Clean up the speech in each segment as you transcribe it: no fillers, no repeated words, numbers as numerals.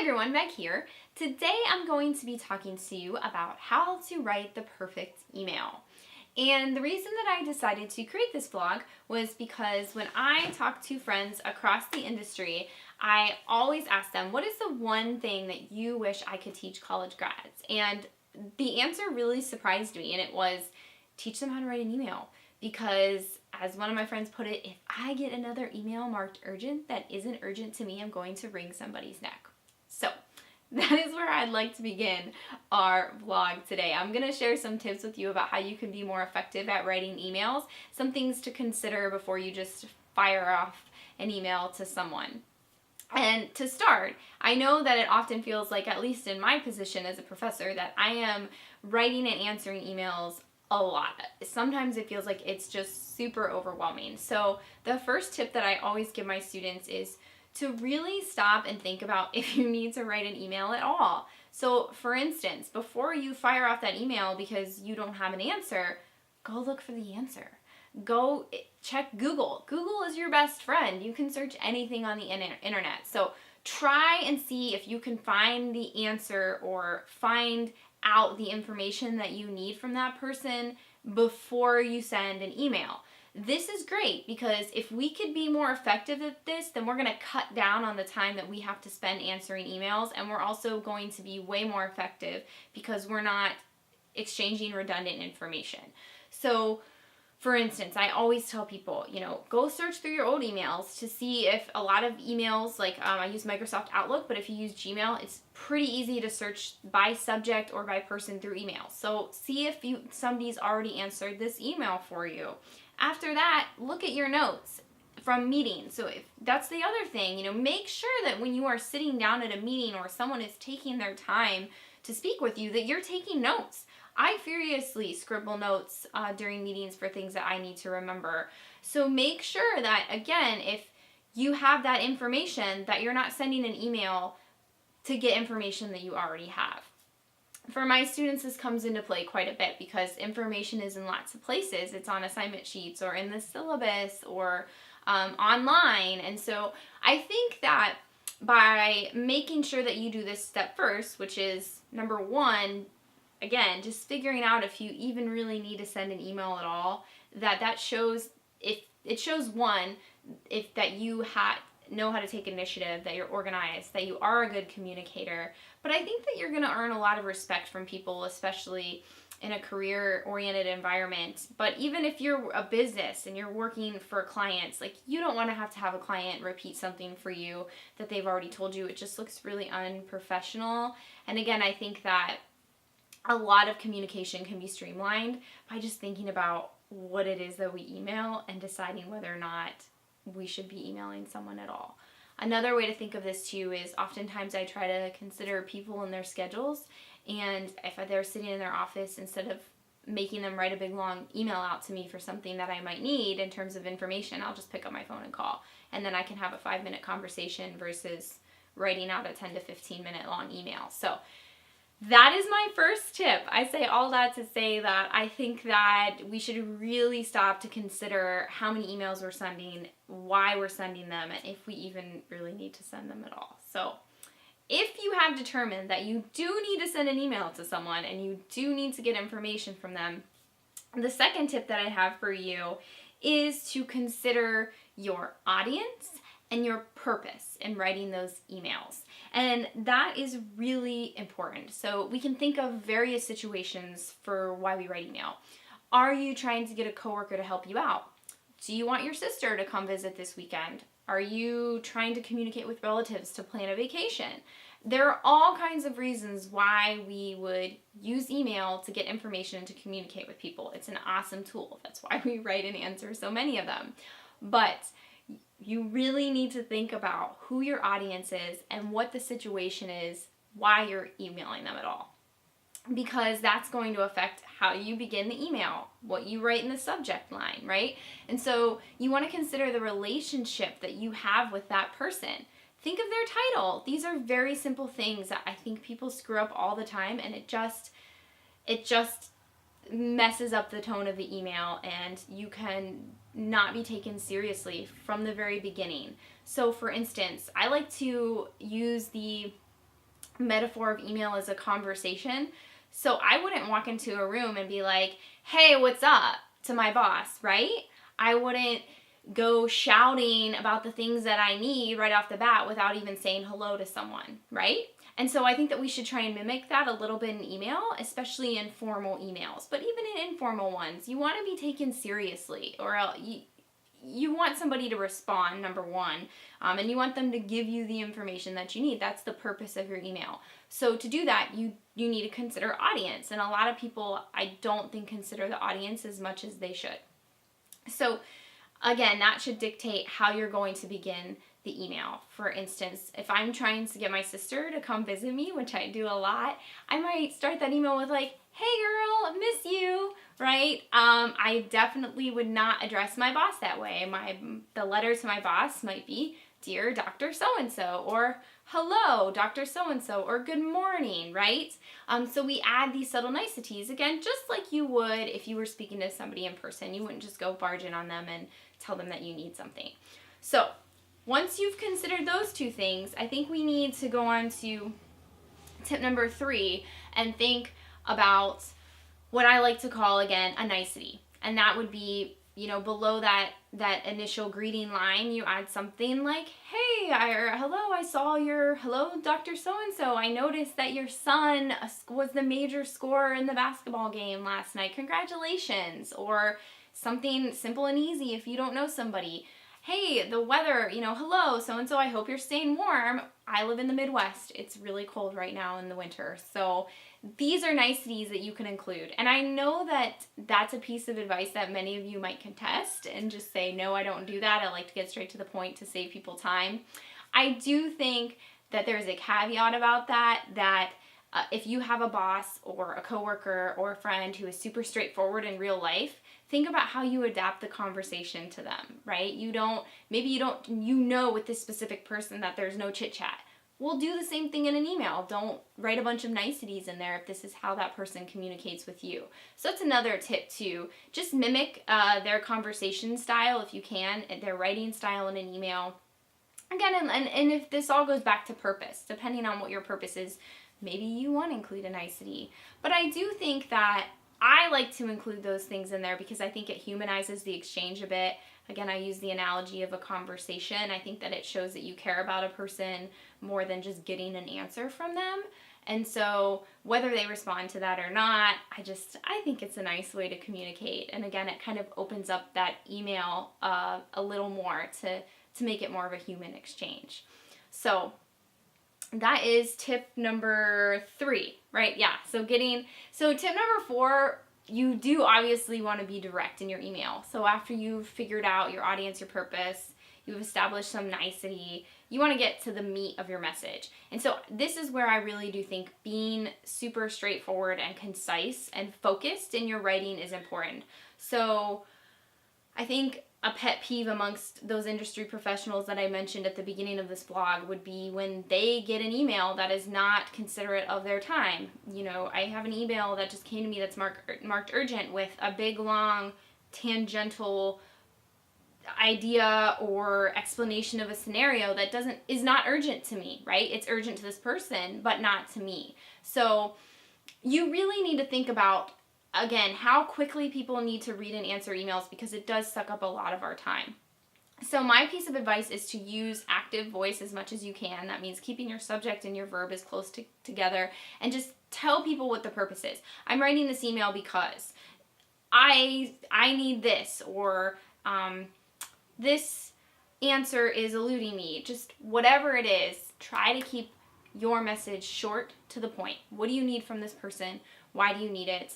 everyone, Meg here. Today I'm going to be talking to you about how to write the perfect email. And the reason that I decided to create this blog was because when I talk to friends across the industry, I always ask them, what is the one thing that you wish I could teach college grads? And the answer really surprised me, and it was teach them how to write an email. Because as one of my friends put it, if I get another email marked urgent that isn't urgent to me, I'm going to wring somebody's neck. So that is where I'd like to begin our vlog today. I'm going to share some tips with you about how you can be more effective at writing emails, some things to consider before you just fire off an email to someone. And to start, I know that it often feels like, at least in my position as a professor, that I am writing and answering emails a lot. Sometimes it feels like it's just super overwhelming. So the first tip that I always give my students is to really stop and think about if you need to write an email at all. So for instance, before you fire off that email because you don't have an answer, go look for the answer. Go check Google. Google is your best friend. You can search anything on the internet. So try and see if you can find the answer or find out the information that you need from that person before you send an email. This is great because if we could be more effective at this, then we're going to cut down on the time that we have to spend answering emails, and we're also going to be way more effective because we're not exchanging redundant information. So for instance, I always tell people, go search through your old emails to see if a lot of emails, like I use Microsoft Outlook, but if you use Gmail, it's pretty easy to search by subject or by person through email. So see if somebody's already answered this email for you. After that, look at your notes from meetings. So if that's the other thing, make sure that when you are sitting down at a meeting or someone is taking their time to speak with you, that you're taking notes. I furiously scribble notes during meetings for things that I need to remember. So make sure that, again, if you have that information, that you're not sending an email to get information that you already have. For my students, this comes into play quite a bit because information is in lots of places. It's on assignment sheets or in the syllabus or online. And so I think that by making sure that you do this step first, which is number one, again, just figuring out if you even really need to send an email at all, that shows, if it shows one, that you know how to take initiative, that you're organized, that you are a good communicator. But I think that you're going to earn a lot of respect from people, especially in a career-oriented environment. But even if you're a business and you're working for clients, you don't want to have a client repeat something for you that they've already told you. It just looks really unprofessional. And again, I think that a lot of communication can be streamlined by just thinking about what it is that we email and deciding whether or not we should be emailing someone at all. Another way to think of this too is oftentimes I try to consider people and their schedules, and if they're sitting in their office, instead of making them write a big long email out to me for something that I might need in terms of information, I'll just pick up my phone and call, and then I can have a 5-minute conversation versus writing out a 10 to 15 minute long email. So that is my first tip. I say all that to say that I think that we should really stop to consider how many emails we're sending, why we're sending them, and if we even really need to send them at all. So if you have determined that you do need to send an email to someone and you do need to get information from them, the second tip that I have for you is to consider your audience and your purpose in writing those emails. And that is really important. So we can think of various situations for why we write email. Are you trying to get a coworker to help you out? Do you want your sister to come visit this weekend? Are you trying to communicate with relatives to plan a vacation? There are all kinds of reasons why we would use email to get information and to communicate with people. It's an awesome tool. That's why we write and answer so many of them. But you really need to think about who your audience is and what the situation is, why you're emailing them at all. Because that's going to affect how you begin the email, what you write in the subject line, right? And so you want to consider the relationship that you have with that person. Think of their title. These are very simple things that I think people screw up all the time, and it just messes up the tone of the email, and you can not be taken seriously from the very beginning. So for instance, I like to use the metaphor of email is a conversation. So I wouldn't walk into a room and be like, hey, what's up, to my boss, right? I wouldn't go shouting about the things that I need right off the bat without even saying hello to someone, right? And so I think that we should try and mimic that a little bit in email, especially in formal emails. But even in informal ones, you want to be taken seriously, or you want somebody to respond, number one, and you want them to give you the information that you need. That's the purpose of your email. So to do that, you need to consider audience. And a lot of people, I don't think, consider the audience as much as they should. So again, that should dictate how you're going to begin the email. For instance, if I'm trying to get my sister to come visit me, which I do a lot, I might start that email with like, hey girl, I miss you, right? I definitely would not address my boss that way. The letter to my boss might be, dear Dr. So-and-so, or hello, Dr. So-and-so, or good morning, right? So we add these subtle niceties, again, just like you would if you were speaking to somebody in person. You wouldn't just go barge in on them and tell them that you need something. So once you've considered those two things, I think we need to go on to tip number 3 and think about what I like to call, again, a nicety. And that would be, below that initial greeting line, you add something like, hey, hello, I saw hello, Dr. So-and-so. I noticed that your son was the major scorer in the basketball game last night. Congratulations. Or something simple and easy if you don't know somebody. Hey, the weather, hello, so-and-so, I hope you're staying warm. I live in the Midwest. It's really cold right now in the winter. So these are niceties that you can include. And I know that that's a piece of advice that many of you might contest and just say, no, I don't do that. I like to get straight to the point to save people time. I do think that there's a caveat about that if you have a boss or a coworker or a friend who is super straightforward in real life, think about how you adapt the conversation to them, right? Maybe you know with this specific person that there's no chit chat. We'll do the same thing in an email. Don't write a bunch of niceties in there if this is how that person communicates with you. So that's another tip too. Just mimic their conversation style if you can, their writing style in an email. Again, and if this all goes back to purpose, depending on what your purpose is, maybe you want to include a nicety. But I do think that I like to include those things in there because I think it humanizes the exchange a bit. Again, I use the analogy of a conversation. I think that it shows that you care about a person more than just getting an answer from them. And so whether they respond to that or not, I think it's a nice way to communicate. And again, it kind of opens up that email a little more to make it more of a human exchange. So that is tip number 3, right? Yeah. So tip number 4, you do obviously want to be direct in your email. So after you've figured out your audience, your purpose, you've established some nicety, you want to get to the meat of your message. And so this is where I really do think being super straightforward and concise and focused in your writing is important. So I think a pet peeve amongst those industry professionals that I mentioned at the beginning of this blog would be when they get an email that is not considerate of their time. I have an email that just came to me that's marked urgent with a big, long, tangential idea or explanation of a scenario that is not urgent to me, right? It's urgent to this person, but not to me. So you really need to think about, again, how quickly people need to read and answer emails because it does suck up a lot of our time. So my piece of advice is to use active voice as much as you can. That means keeping your subject and your verb as close together and just tell people what the purpose is. I'm writing this email because I need this, or this answer is eluding me. Just whatever it is, try to keep your message short to the point. What do you need from this person? Why do you need it?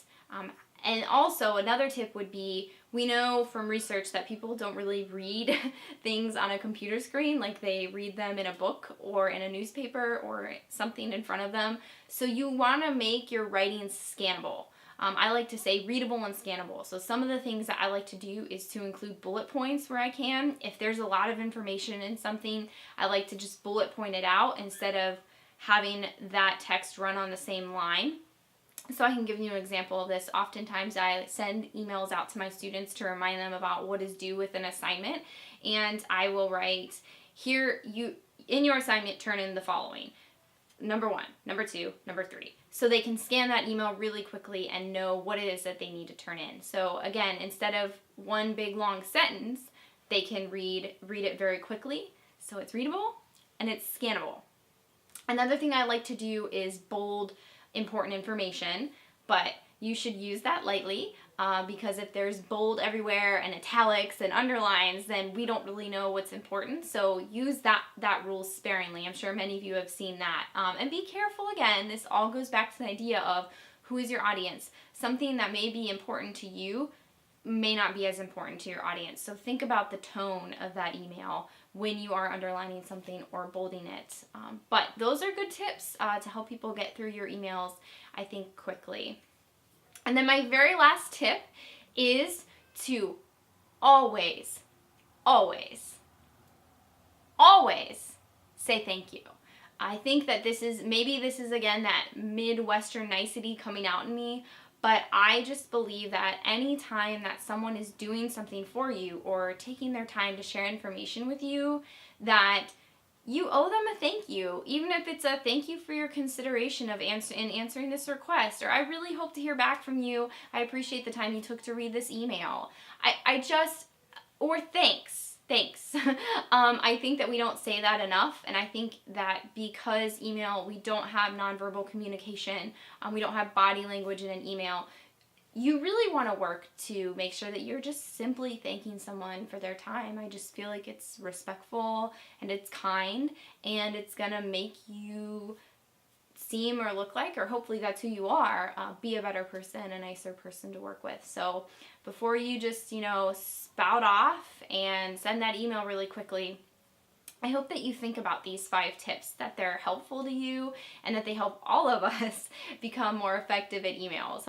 And also another tip would be, we know from research that people don't really read things on a computer screen like they read them in a book or in a newspaper or something in front of them. So you want to make your writing scannable. I like to say readable and scannable. So some of the things that I like to do is to include bullet points where I can. If there's a lot of information in something, I like to just bullet point it out instead of having that text run on the same line. So I can give you an example of this. Oftentimes I send emails out to my students to remind them about what is due with an assignment, and I will write, in your assignment, turn in the following. number one, number two, number three. So they can scan that email really quickly and know what it is that they need to turn in. So again, instead of one big long sentence, they can read it very quickly. So it's readable and it's scannable. Another thing I like to do is bold important information, but you should use that lightly because if there's bold everywhere and italics and underlines, then we don't really know what's important. So use that rule sparingly. I'm sure many of you have seen that. And be careful again. This all goes back to the idea of who is your audience. Something that may be important to you may not be as important to your audience. So think about the tone of that email when you are underlining something or bolding it. But those are good tips to help people get through your emails, I think, quickly. And then my very last tip is to always, always, always say thank you. I think that this is again that Midwestern nicety coming out in me, but I just believe that any time that someone is doing something for you or taking their time to share information with you, that you owe them a thank you, even if it's a thank you for your consideration of answering this request, or I really hope to hear back from you. I appreciate the time you took to read this email. Or thanks. I think that we don't say that enough, and I think that because email, we don't have nonverbal communication, we don't have body language in an email, you really want to work to make sure that you're just simply thanking someone for their time. I just feel like it's respectful and it's kind, and it's going to make you seem or look like, or hopefully that's who you are, be a better person, a nicer person to work with. So before you just, spout off and send that email really quickly, I hope that you think about these 5 tips, that they're helpful to you and that they help all of us become more effective at emails.